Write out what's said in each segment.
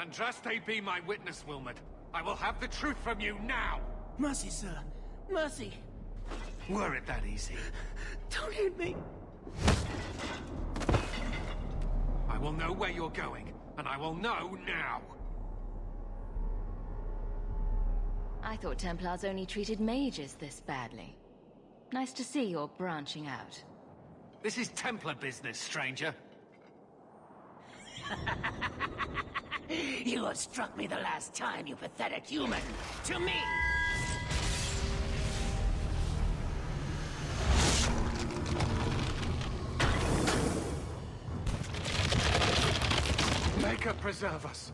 Andraste be my witness, Wilmot. I will have the truth from you now! Mercy, sir. Mercy. Were it that easy? Don't hit me. I will know where you're going, and I will know now! I thought Templars only treated mages this badly. Nice to see you're branching out. This is Templar business, stranger. You have struck me the last time, you pathetic human. To me! Maker preserve us.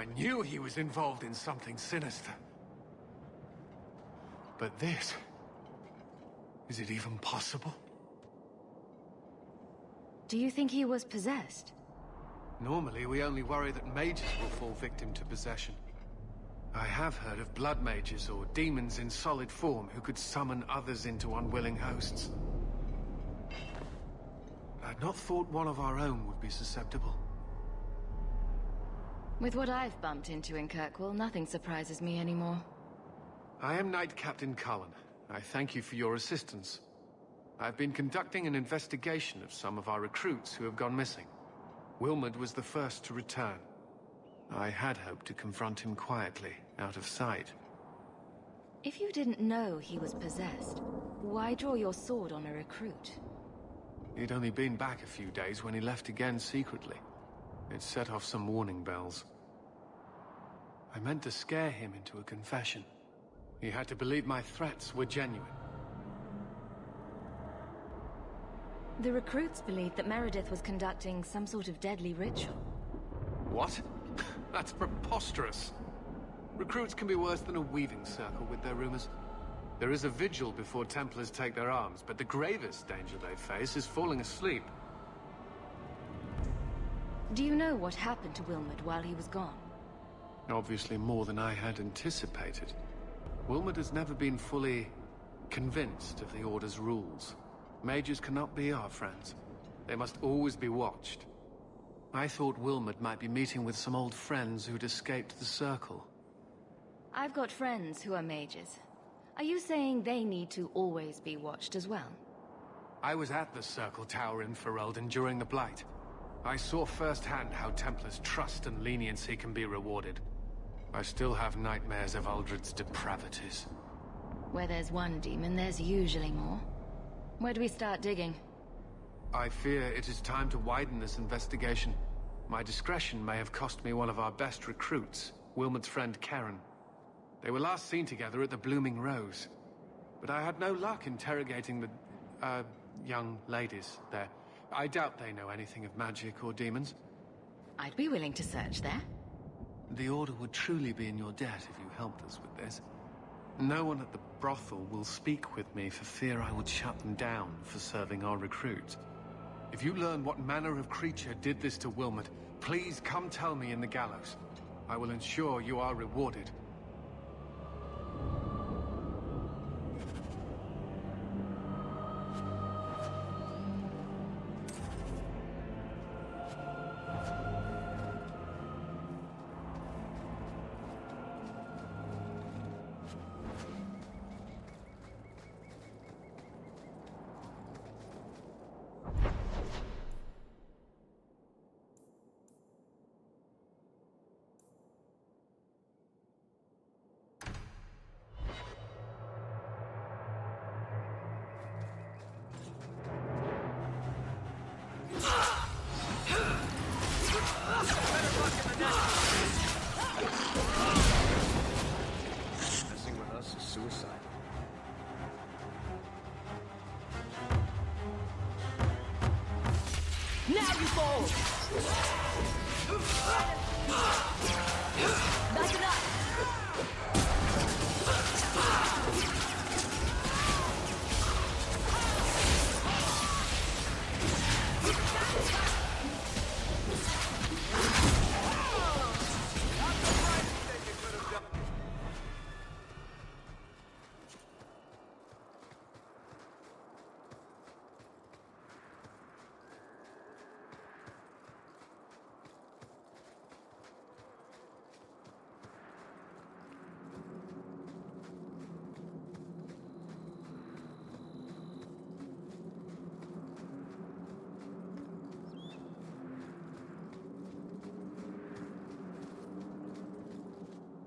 I knew he was involved in something sinister. But this... is it even possible? Do you think he was possessed? Normally, we only worry that mages will fall victim to possession. I have heard of blood mages or demons in solid form who could summon others into unwilling hosts. I'd not thought one of our own would be susceptible. With what I've bumped into in Kirkwall, nothing surprises me anymore. I am Knight Captain Cullen. I thank you for your assistance. I've been conducting an investigation of some of our recruits who have gone missing. Wilmot was the first to return. I had hoped to confront him quietly, out of sight. If you didn't know he was possessed, why draw your sword on a recruit? He'd only been back a few days when he left again secretly. It set off some warning bells. I meant to scare him into a confession. He had to believe my threats were genuine. The recruits believed that Meredith was conducting some sort of deadly ritual. What? That's preposterous. Recruits can be worse than a weaving circle with their rumors. There is a vigil before Templars take their arms, but the gravest danger they face is falling asleep. Do you know what happened to Wilmot while he was gone? Obviously more than I had anticipated. Wilmot has never been fully convinced of the Order's rules. Mages cannot be our friends. They must always be watched. I thought Wilmot might be meeting with some old friends who'd escaped the Circle. I've got friends who are mages. Are you saying they need to always be watched as well? I was at the Circle Tower in Ferelden during the Blight. I saw firsthand how Templars' trust and leniency can be rewarded. I still have nightmares of Uldred's depravities. Where there's one demon, there's usually more. Where do we start digging? I fear it is time to widen this investigation. My discretion may have cost me one of our best recruits, Wilmot's friend Karen. They were last seen together at the Blooming Rose. But I had no luck interrogating the, young ladies there. I doubt they know anything of magic or demons. I'd be willing to search there. The Order would truly be in your debt if you helped us with this. No one at the brothel will speak with me for fear I would shut them down for serving our recruits. If you learn what manner of creature did this to Wilmot, please come tell me in the gallows. I will ensure you are rewarded. you fall! Not enough!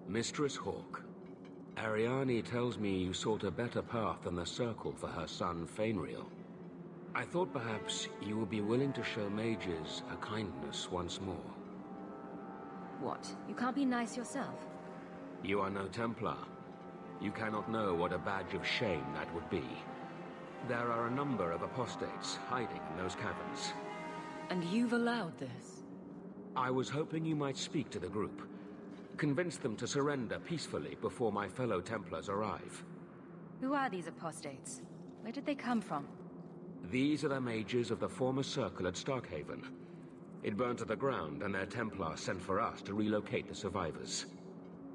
Mistress Hawke, Ariane tells me you sought a better path than the Circle for her son, Fainriel. I thought perhaps you would be willing to show mages a kindness once more. What? You can't be nice yourself? You are no Templar. You cannot know what a badge of shame that would be. There are a number of apostates hiding in those caverns. And you've allowed this? I was hoping you might speak to the group. Convince them to surrender peacefully before my fellow Templars arrive. Who are these apostates? Where did they come from? These are the mages of the former Circle at Starkhaven. It burned to the ground, and their Templars sent for us to relocate the survivors.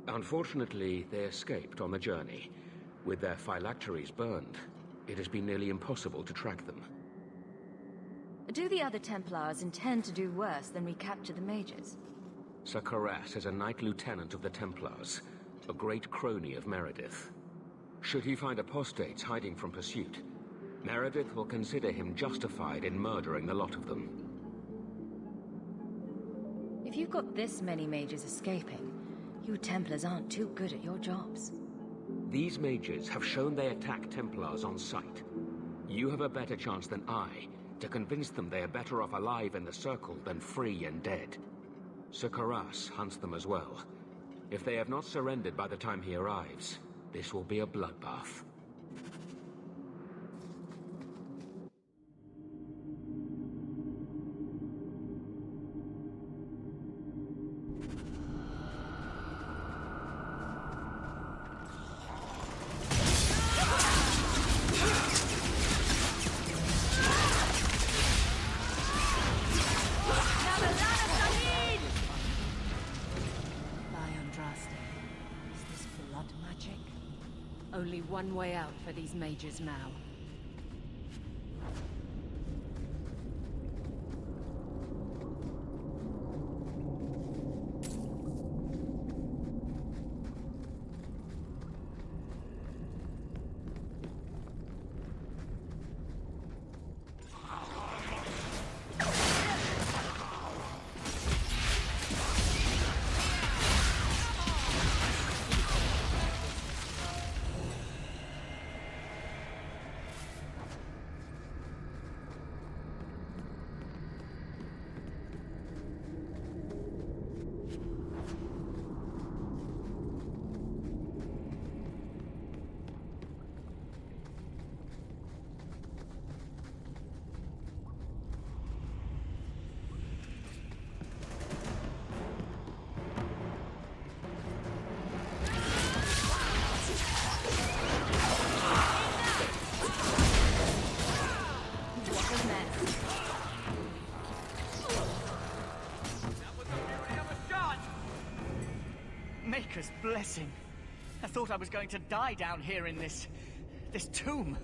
Unfortunately, they escaped on the journey. With their phylacteries burned, it has been nearly impossible to track them. Do the other Templars intend to do worse than recapture the mages? Sir Karas is a Knight Lieutenant of the Templars, a great crony of Meredith. Should he find apostates hiding from pursuit, Meredith will consider him justified in murdering the lot of them. If you've got this many mages escaping, you Templars aren't too good at your jobs. These mages have shown they attack Templars on sight. You have a better chance than I to convince them they are better off alive in the Circle than free and dead. Sir Karas hunts them as well. If they have not surrendered by the time he arrives, this will be a bloodbath. Only one way out for these mages now. Maker's blessing. I thought I was going to die down here in this tomb.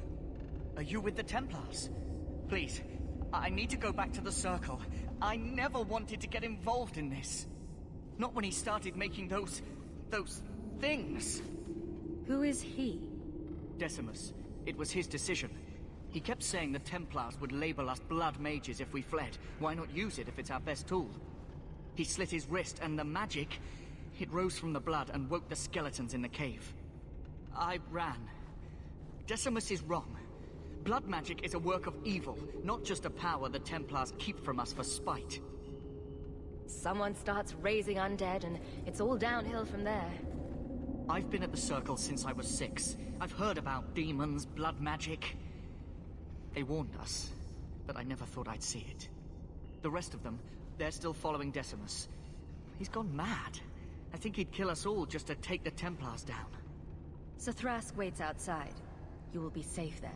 Are you with the Templars? Please, I need to go back to the Circle. I never wanted to get involved in this. Not when he started making those things. Who is he? Decimus. It was his decision. He kept saying the Templars would label us blood mages if we fled. Why not use it if it's our best tool? He slit his wrist, and the magic, it rose from the blood and woke the skeletons in the cave. I ran. Decimus is wrong. Blood magic is a work of evil, not just a power the Templars keep from us for spite. Someone starts raising undead, and it's all downhill from there. I've been at the Circle since I was 6. I've heard about demons, blood magic. They warned us, but I never thought I'd see it. The rest of them, they're still following Decimus. He's gone mad. I think he'd kill us all just to take the Templars down. Sir Thrask waits outside. You will be safe there.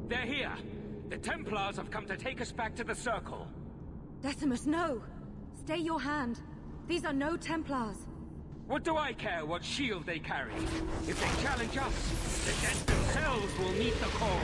They're here! The Templars have come to take us back to the Circle. Decimus, no! Stay your hand. These are no Templars. What do I care what shield they carry? If they challenge us, the dead themselves will meet the call.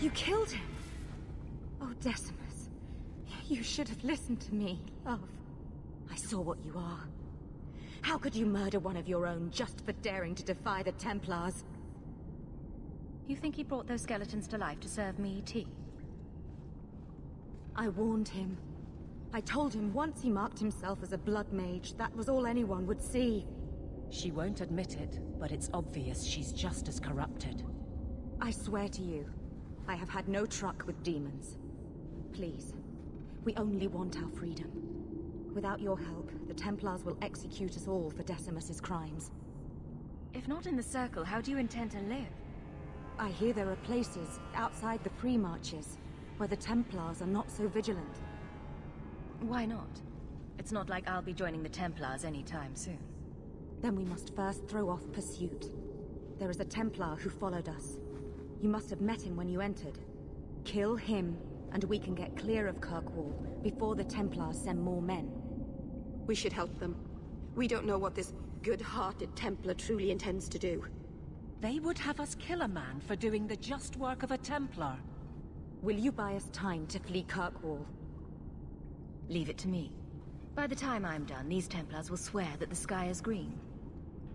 You killed him! Oh, Decimus. You should have listened to me, love. I saw what you are. How could you murder one of your own just for daring to defy the Templars? You think he brought those skeletons to life to serve me tea? I warned him. I told him once he marked himself as a blood mage, that was all anyone would see. She won't admit it, but it's obvious she's just as corrupted. I swear to you, I have had no truck with demons. Please, we only want our freedom. Without your help, the Templars will execute us all for Decimus's crimes. If not in the Circle, how do you intend to live? I hear there are places outside the pre-marches where the Templars are not so vigilant. Why not? It's not like I'll be joining the Templars anytime soon. Then we must first throw off pursuit. There is a Templar who followed us. You must have met him when you entered. Kill him, and we can get clear of Kirkwall before the Templars send more men. We should help them. We don't know what this good-hearted Templar truly intends to do. They would have us kill a man for doing the just work of a Templar. Will you buy us time to flee Kirkwall? Leave it to me. By the time I'm done, these Templars will swear that the sky is green.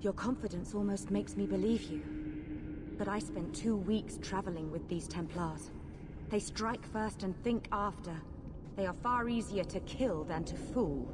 Your confidence almost makes me believe you. But I spent 2 weeks traveling with these Templars. They strike first and think after. They are far easier to kill than to fool.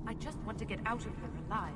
I just want to get out of here alive.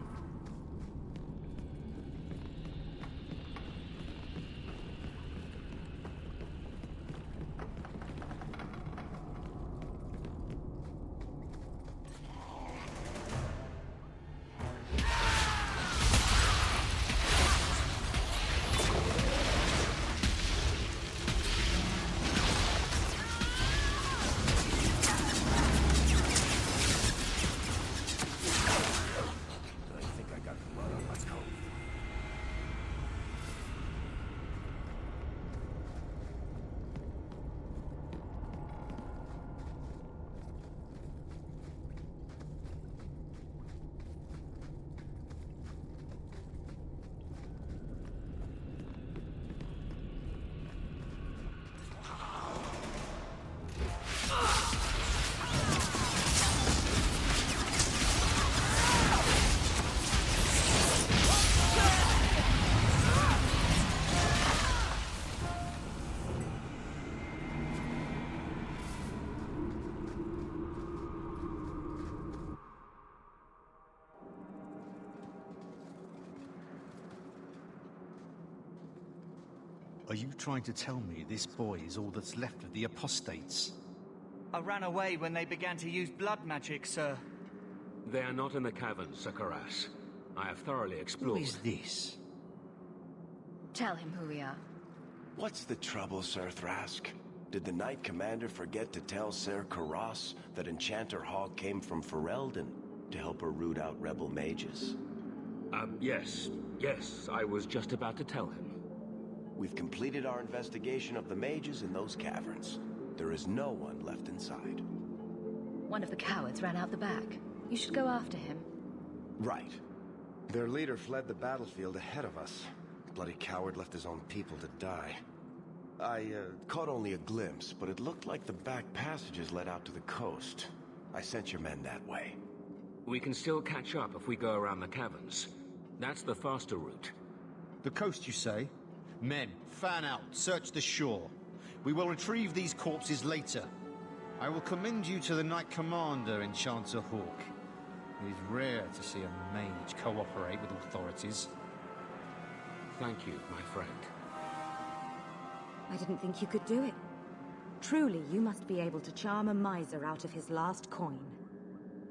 Are you trying to tell me this boy is all that's left of the apostates? I ran away when they began to use blood magic, sir. They are not in the caverns, Sir Karas. I have thoroughly Who explored. is this? Tell him who we are. What's the trouble, Sir Thrask? Did the Knight Commander forget to tell Ser Karas that Enchanter Hawk came from Ferelden to help her root out rebel mages? Yes. Yes, I was just about to tell him. We've completed our investigation of the mages in those caverns. There is no one left inside. One of the cowards ran out the back. You should go after him. Right. Their leader fled the battlefield ahead of us. Bloody coward left his own people to die. I caught only a glimpse, but it looked like the back passages led out to the coast. I sent your men that way. We can still catch up if we go around the caverns. That's the faster route. The coast, you say? Men, fan out, search the shore. We will retrieve these corpses later. I will commend you to the Knight Commander, Enchanter Hawk. It is rare to see a mage cooperate with authorities. Thank you, my friend. I didn't think you could do it. Truly, you must be able to charm a miser out of his last coin.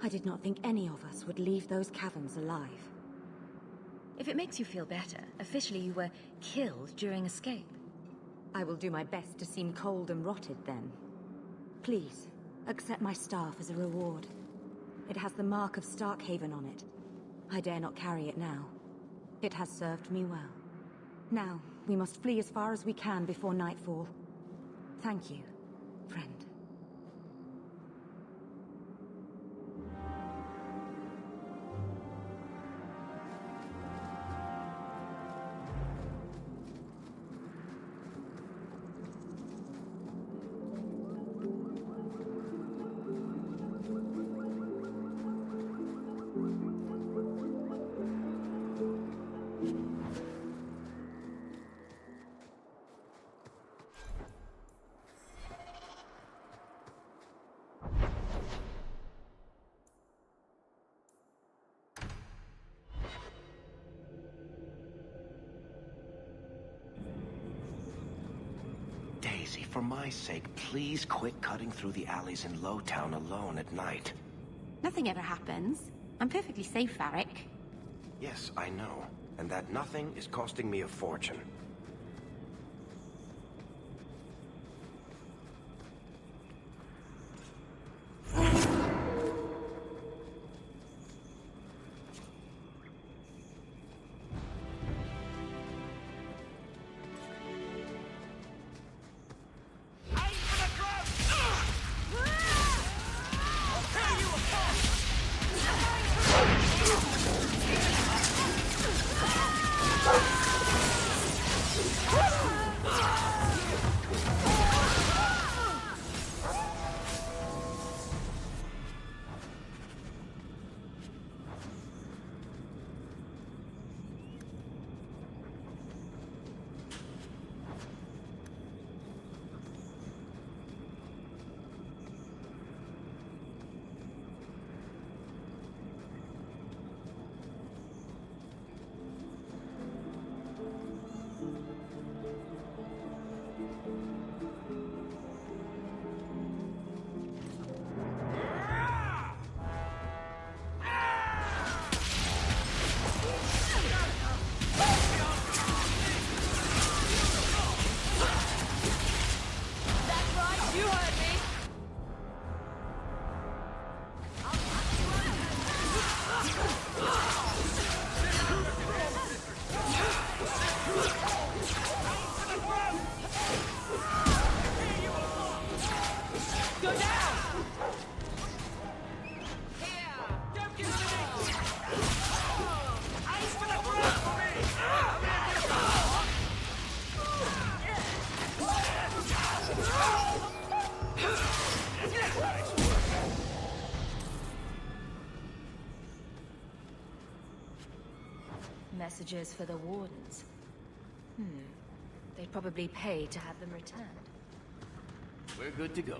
I did not think any of us would leave those caverns alive. If it makes you feel better, officially you were killed during escape. I will do my best to seem cold and rotted then. Please, accept my staff as a reward. It has the mark of Starkhaven on it. I dare not carry it now. It has served me well. Now, we must flee as far as we can before nightfall. Thank you, friend. Daisy, for my sake, please quit cutting through the alleys in Lowtown alone at night. Nothing ever happens. I'm perfectly safe, Varric. Yes, I know. And that nothing is costing me a fortune. Messages for the Wardens. They'd probably pay to have them returned. We're good to go.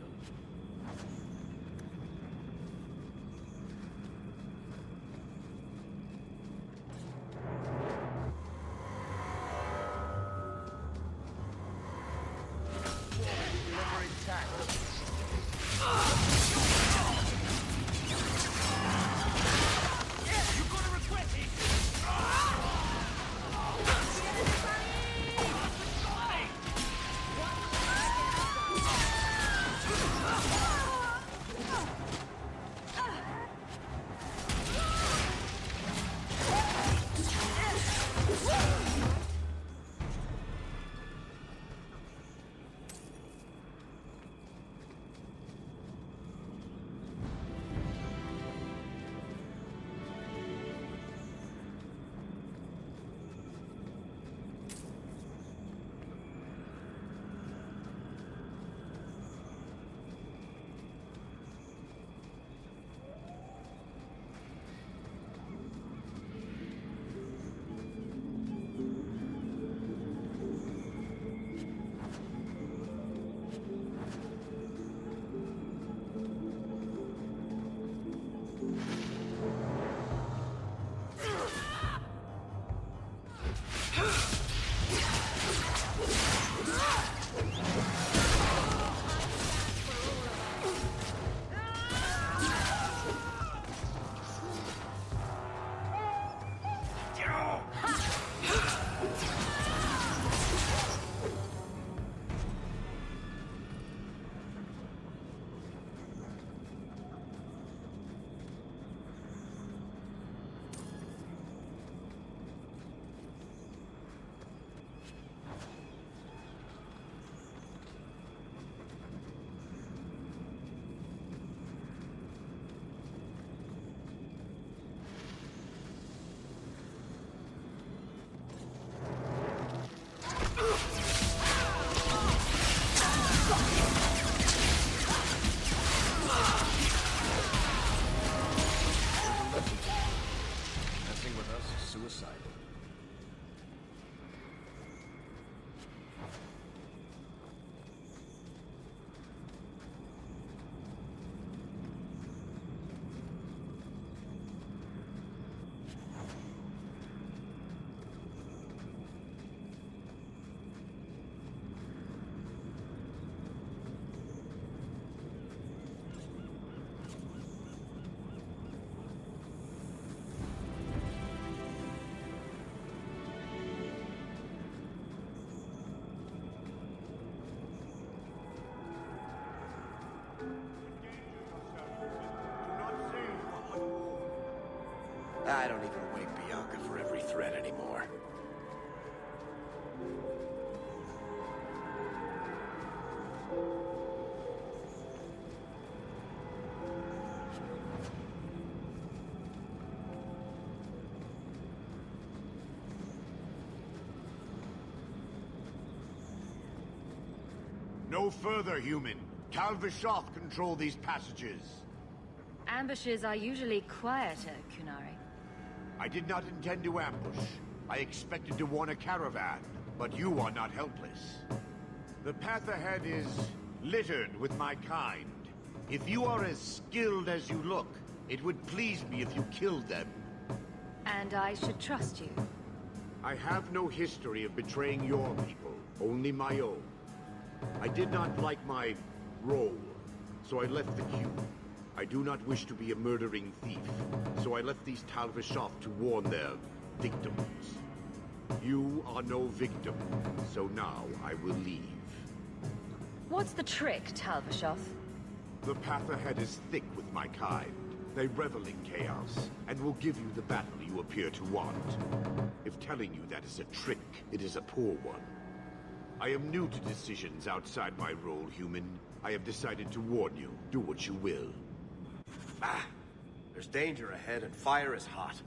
No further, human. Tal Vishoth control these passages. Ambushes are usually quieter, Kunari. I did not intend to ambush. I expected to warn a caravan, but you are not helpless. The path ahead is littered with my kind. If you are as skilled as you look, it would please me if you killed them. And I should trust you. I have no history of betraying your people, only my own. I did not like my role, so I left the cube. I do not wish to be a murdering thief, so I left these Tal Vishoth to warn their victims. You are no victim, so now I will leave. What's the trick, Tal Vishoth? The path ahead is thick with my kind. They revel in chaos, and will give you the battle you appear to want. If telling you that is a trick, it is a poor one. I am new to decisions outside my role, human. I have decided to warn you. Do what you will. Ah! There's danger ahead and fire is hot.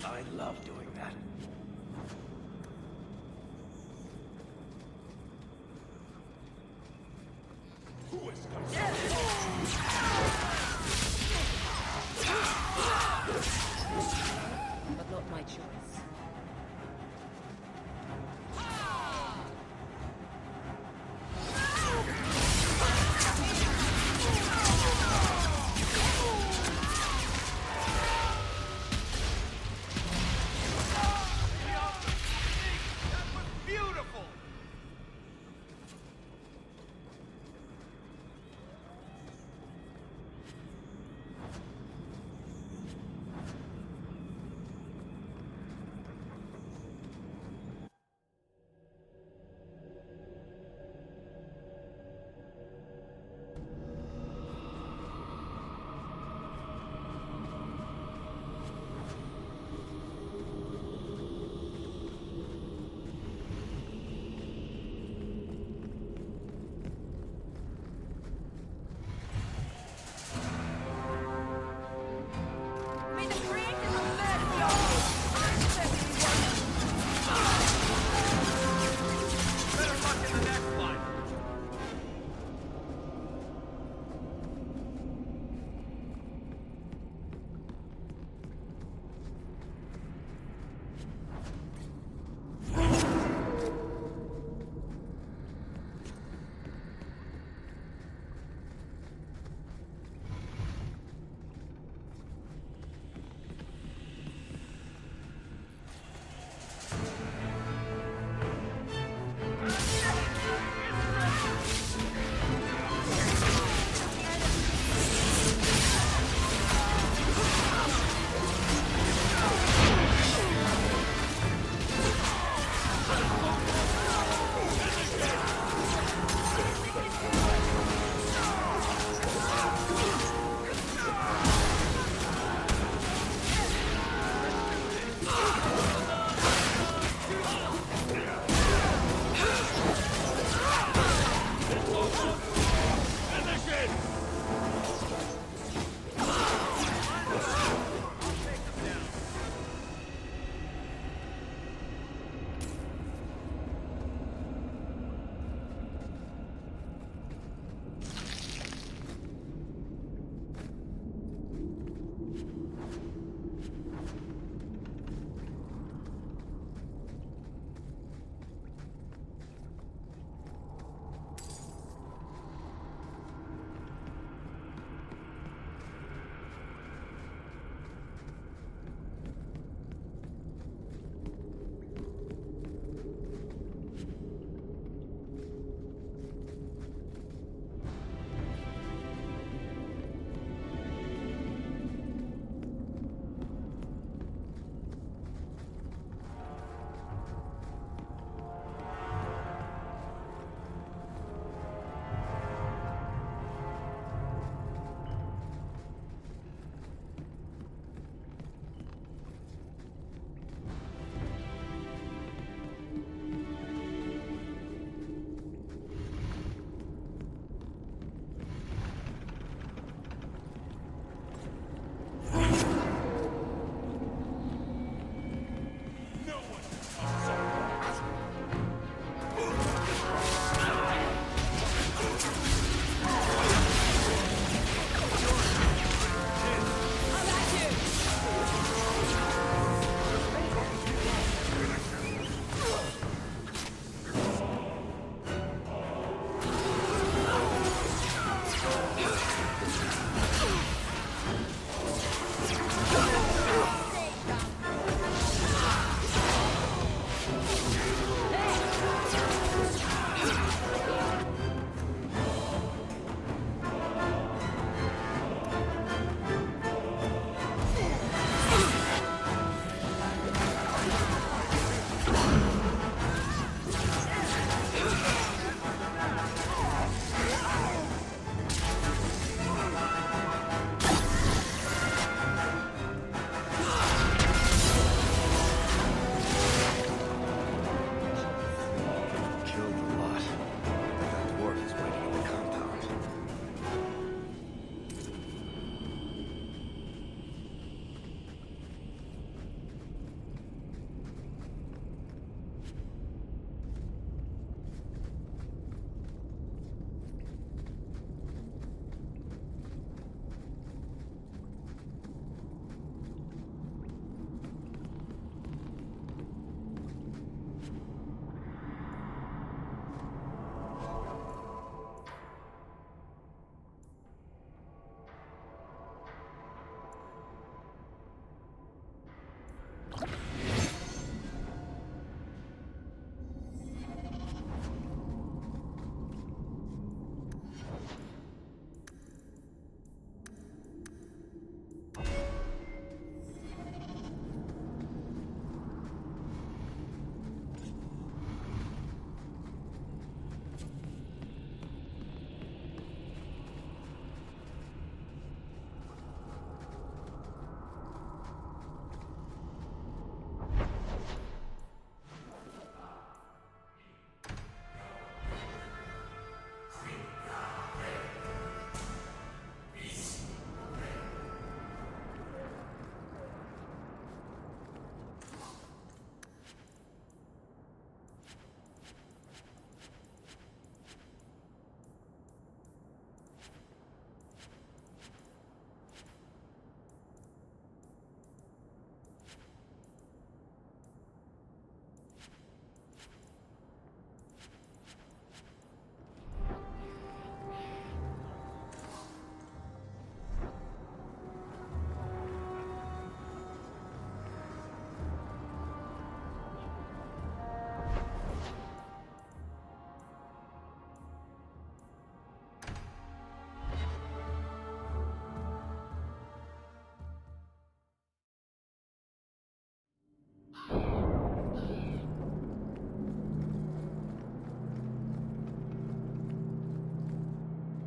I love doing that. But not my choice.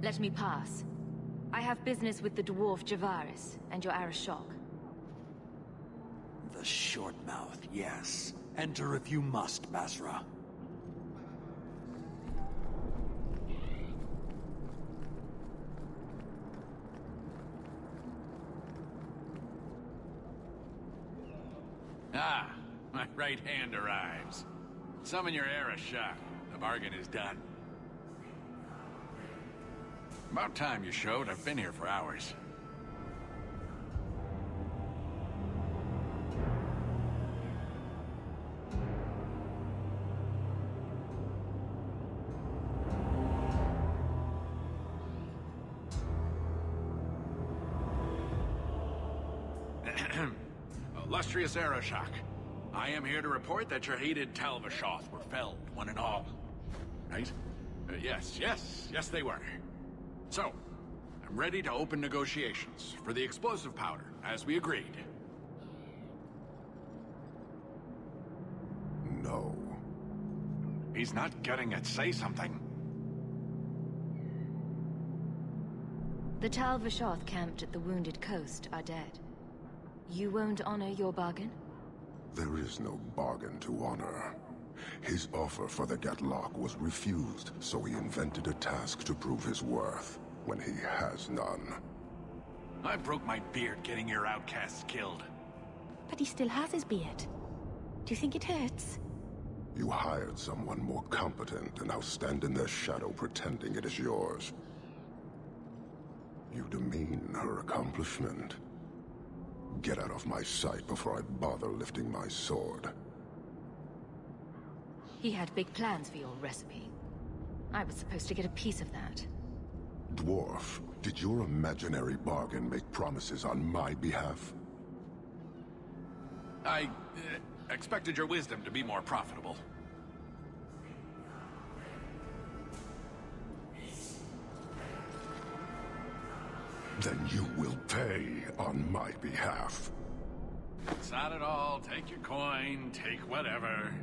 let me pass. I have business with the dwarf Javaris and your Arashok. The short mouth, yes. Enter if you must, Basra. Ah, my right hand arrives. Summon your Arashok. The bargain is done. About time you showed. I've been here for hours. Illustrious Arashok, I am here to report that your hated Tal Vashoth were felled, one and all. Right? Yes, they were. So, I'm ready to open negotiations for the explosive powder, as we agreed. No. He's not getting it. Say something. The Tal Vashoth camped at the Wounded Coast are dead. You won't honor your bargain? There is no bargain to honor. His offer for the Gatlock was refused, so he invented a task to prove his worth, when he has none. I broke my beard getting your outcasts killed. But he still has his beard. Do you think it hurts? You hired someone more competent and now stand in their shadow pretending it is yours. You demean her accomplishment. Get out of my sight before I bother lifting my sword. He had big plans for your recipe. I was supposed to get a piece of that. Dwarf, did your imaginary bargain make promises on my behalf? I expected your wisdom to be more profitable. Then you will pay on my behalf. It's not at all. Take your coin, take whatever.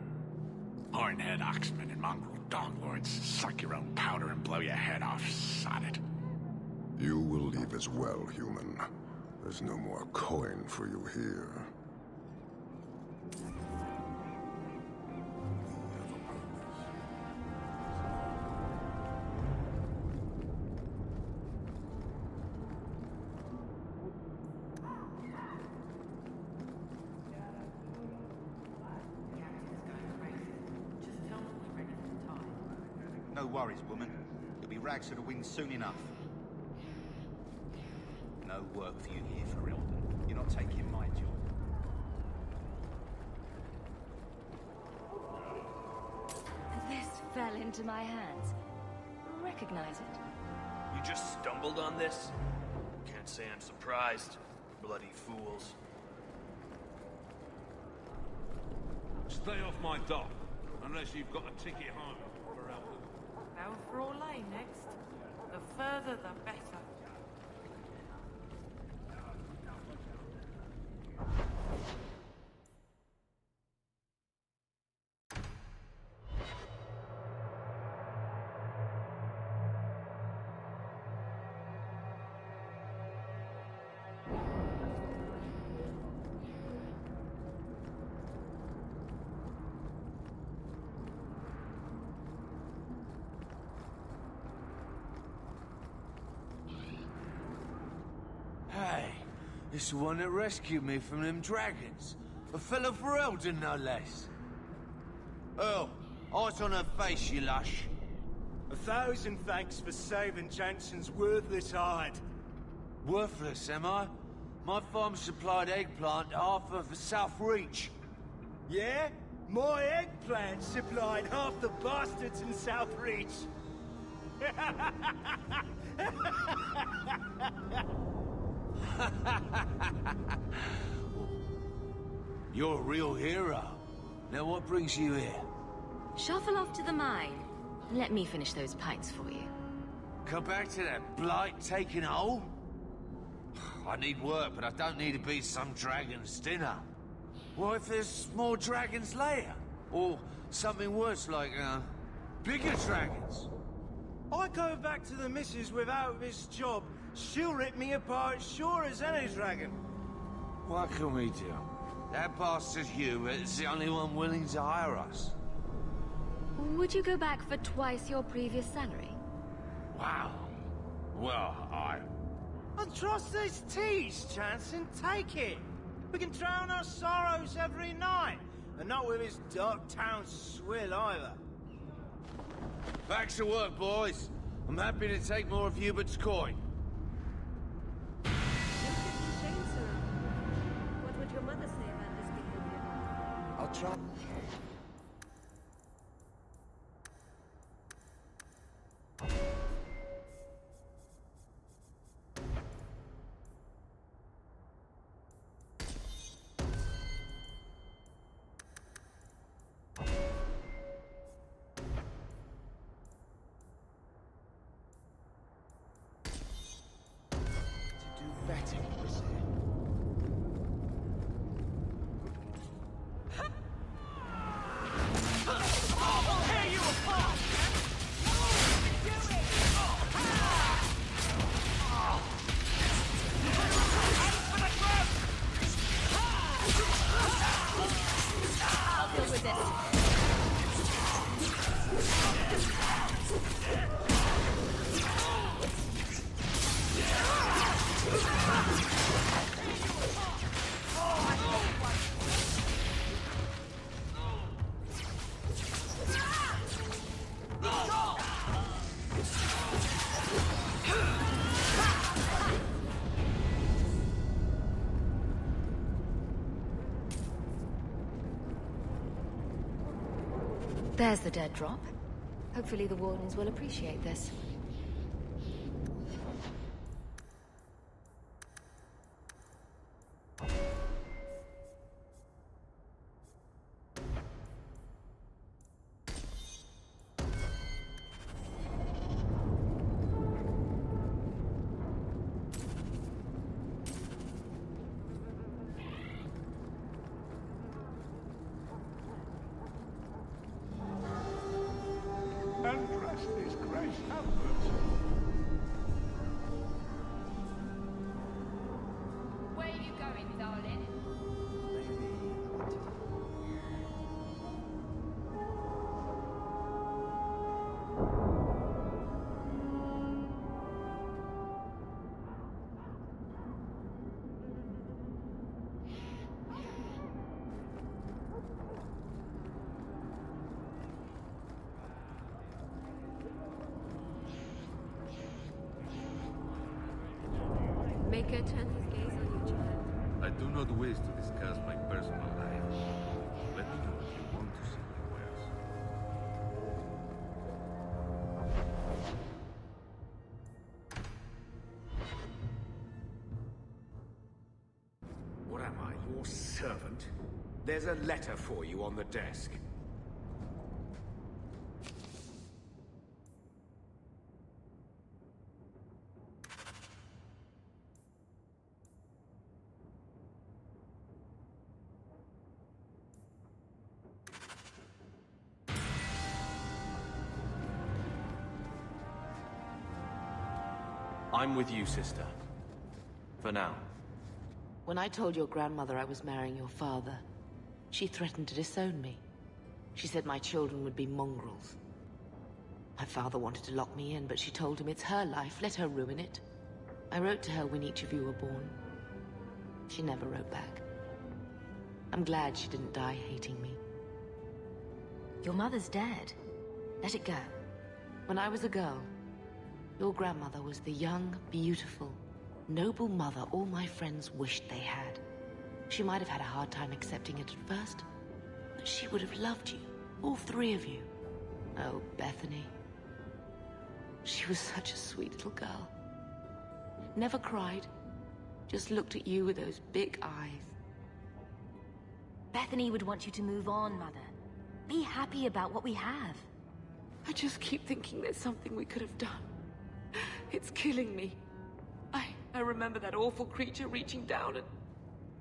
Hornhead Oxman and mongrel donglords, suck your own powder and blow your head off, sod it. You will leave as well, human. There's no more coin for you here. No worries, woman. You'll be rags to the wind soon enough. No work for you here, for Ilden. You're not taking my job. This fell into my hands. Recognize it? You just stumbled on this? Can't say I'm surprised. Bloody fools. Stay off my dock, unless you've got a ticket home for Elton. Balfour Lane next. The further the better. Hey, it's the one that rescued me from them dragons. A fellow for Elden, no less. Oh, eyes on her face, you lush. 1,000 thanks for saving Jansen's worthless hide. Worthless, am I? My farm supplied eggplant to half of the South Reach. Yeah? My eggplant supplied half the bastards in South Reach. You're a real hero. Now what brings you here? Shuffle off to the mine. Let me finish those pints for you. Come back to that blight taking hold? I need work, but I don't need to be some dragon's dinner. What if there's more dragons later? Or something worse, like, bigger dragons? I go back to the missus without this job, she'll rip me apart sure as any dragon. What can we do? That bastard Hubert's the only one willing to hire us. Would you go back for twice your previous salary? Wow. Well, And trust these teas, Chance, and take it. We can drown our sorrows every night, and not with this dark town swill either. Back to work, boys. I'm happy to take more of Hubert's coin. Shame, sir. What would your mother say about this behavior? I'll try. Betting, was Tear you apart! I'll deal with this. There's the dead drop. Hopefully the Wardens will appreciate this. And dress this Grace Albert. Where are you going, darling? Make her turn his gaze on you, child. I do not wish to discuss my personal life. Let me know if you want to see my wares. What am I, your servant? There's a letter for you on the desk. I'm with you, sister. For now. When I told your grandmother I was marrying your father, she threatened to disown me. She said my children would be mongrels. My father wanted to lock me in, but she told him it's her life, let her ruin it. I wrote to her when each of you were born. She never wrote back. I'm glad she didn't die hating me. Your mother's dead. Let it go. When I was a girl, your grandmother was the young, beautiful, noble mother all my friends wished they had. She might have had a hard time accepting it at first, but she would have loved you, all three of you. Oh, Bethany. She was such a sweet little girl. Never cried, just looked at you with those big eyes. Bethany would want you to move on, Mother. Be happy about what we have. I just keep thinking there's something we could have done. It's killing me. I remember that awful creature reaching down and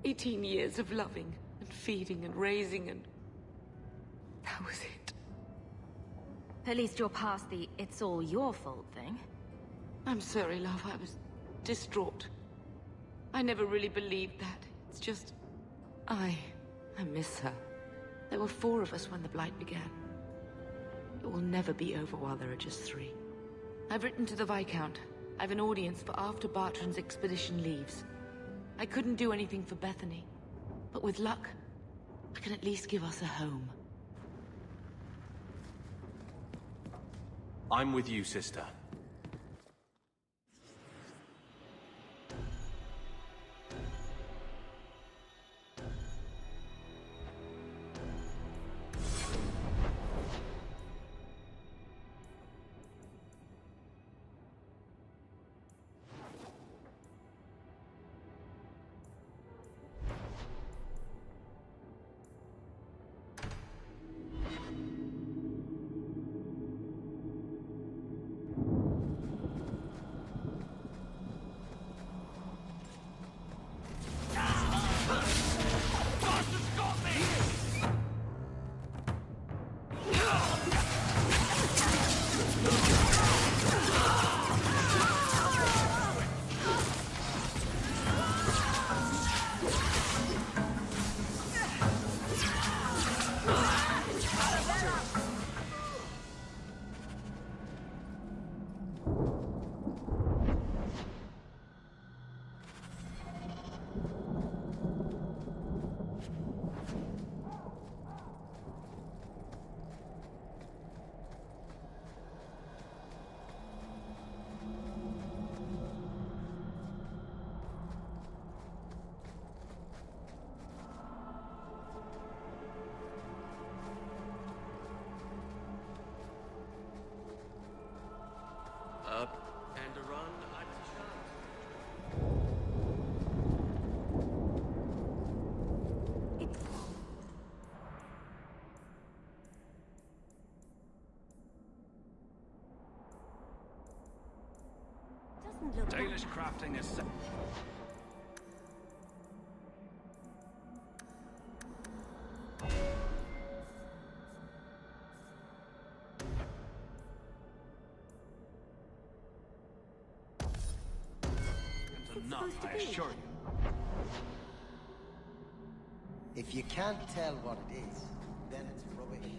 18 years of loving and feeding and raising and... that was it. At least you're past the it's all your fault thing. I'm sorry, love. I was distraught. I never really believed that. It's just... I miss her. There were 4 of us when the Blight began. It will never be over while there are just 3. I've written to the Viscount. I've an audience for after Bartrand's expedition leaves. I couldn't do anything for Bethany, but with luck, I can at least give us a home. I'm with you, sister. Up and a run, Doesn't look Dalish crafting is... enough, I assure you. If you can't tell what it is, then it's rubbish.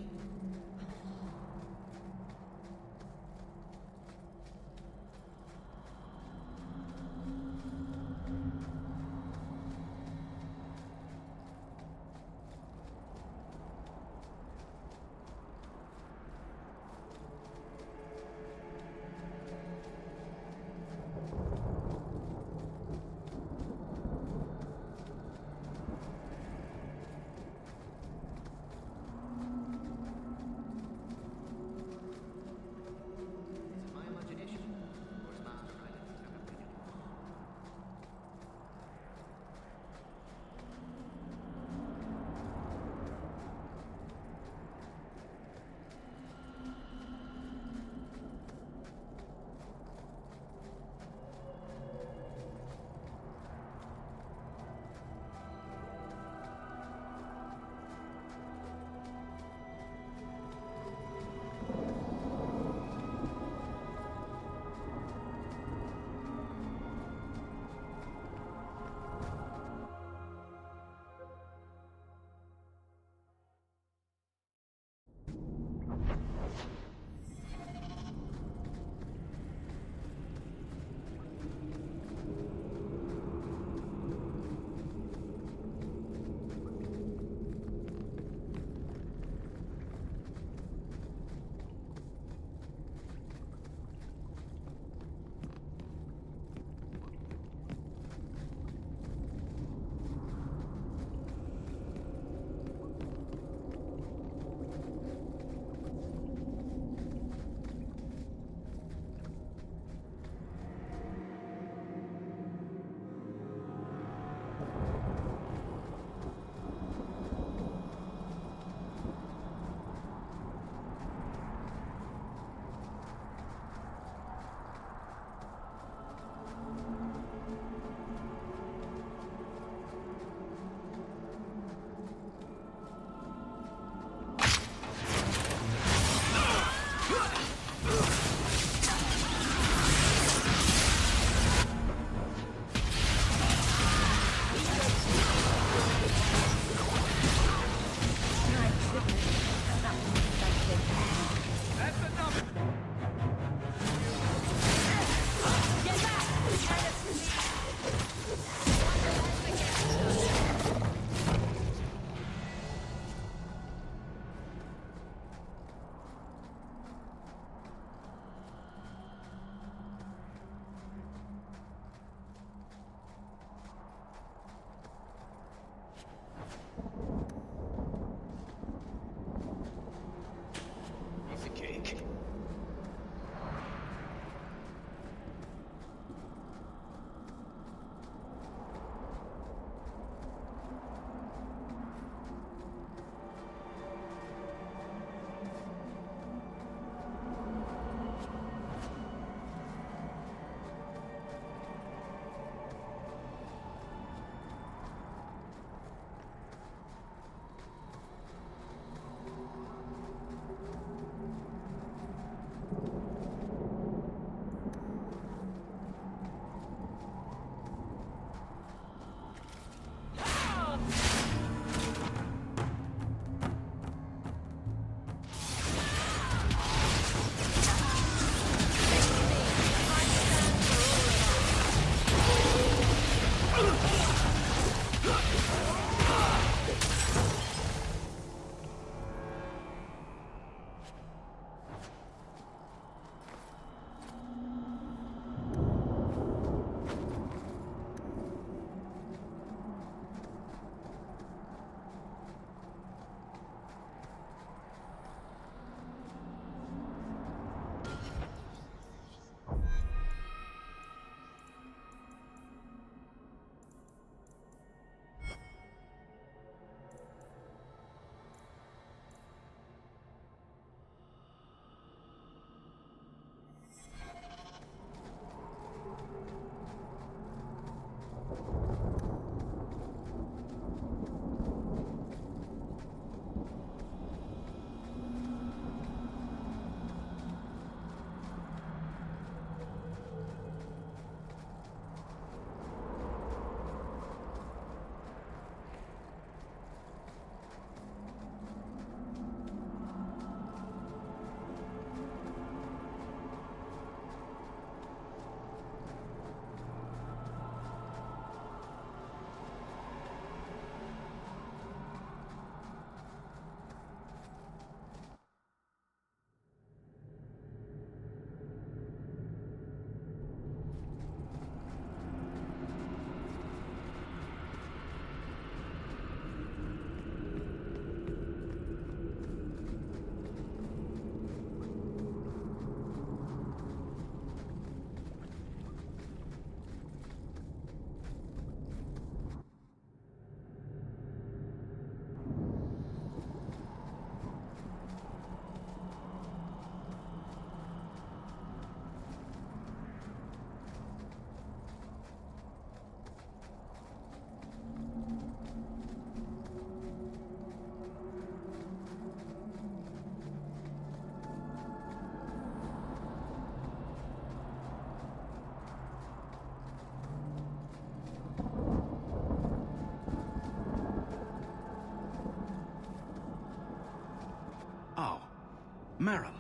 Meryl.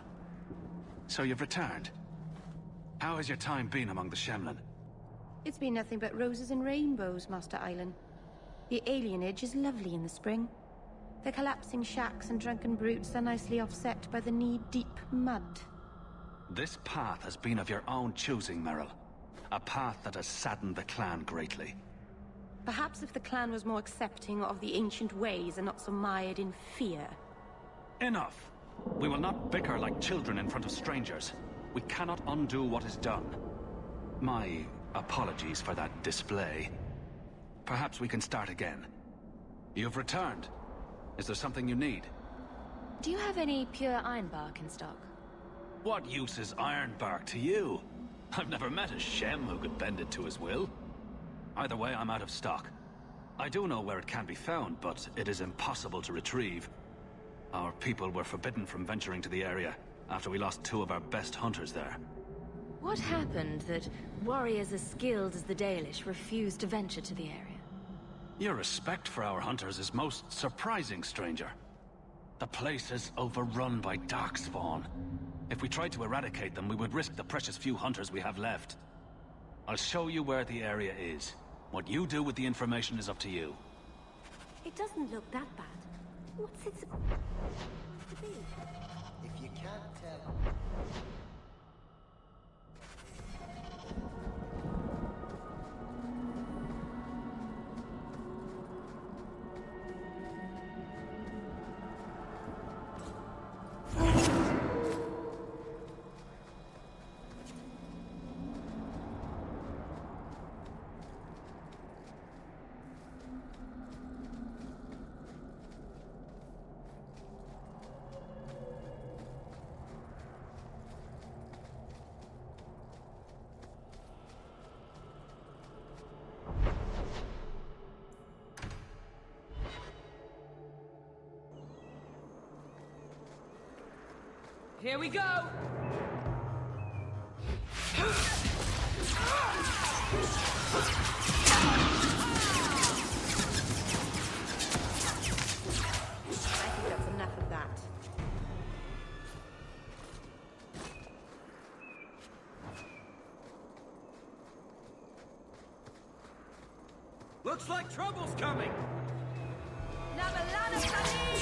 So you've returned. How has your time been among the Shemlin? It's been nothing but roses and rainbows, Master Island. The alienage is lovely in the spring. The collapsing shacks and drunken brutes are nicely offset by the knee-deep mud. This path has been of your own choosing, Meryl. A path that has saddened the clan greatly. Perhaps if the clan was more accepting of the ancient ways and not so mired in fear. Enough! We will not bicker like children in front of strangers. We cannot undo what is done. My apologies for that display. Perhaps we can start again. You've returned. Is there something you need? Do you have any pure ironbark in stock? What use is ironbark to you? I've never met a Shem who could bend it to his will. Either way, I'm out of stock. I do know where it can be found, but it is impossible to retrieve. Our people were forbidden from venturing to the area after we lost 2 of our best hunters there. What happened that warriors as skilled as the Dalish refused to venture to the area? Your respect for our hunters is most surprising, stranger. The place is overrun by darkspawn. If we tried to eradicate them, we would risk the precious few hunters we have left. I'll show you where the area is. What you do with the information is up to you. It doesn't look that bad. What's it supposed to be? If you can't tell... Here we go! I think that's enough of that. Looks like trouble's coming! Nabalana Salim!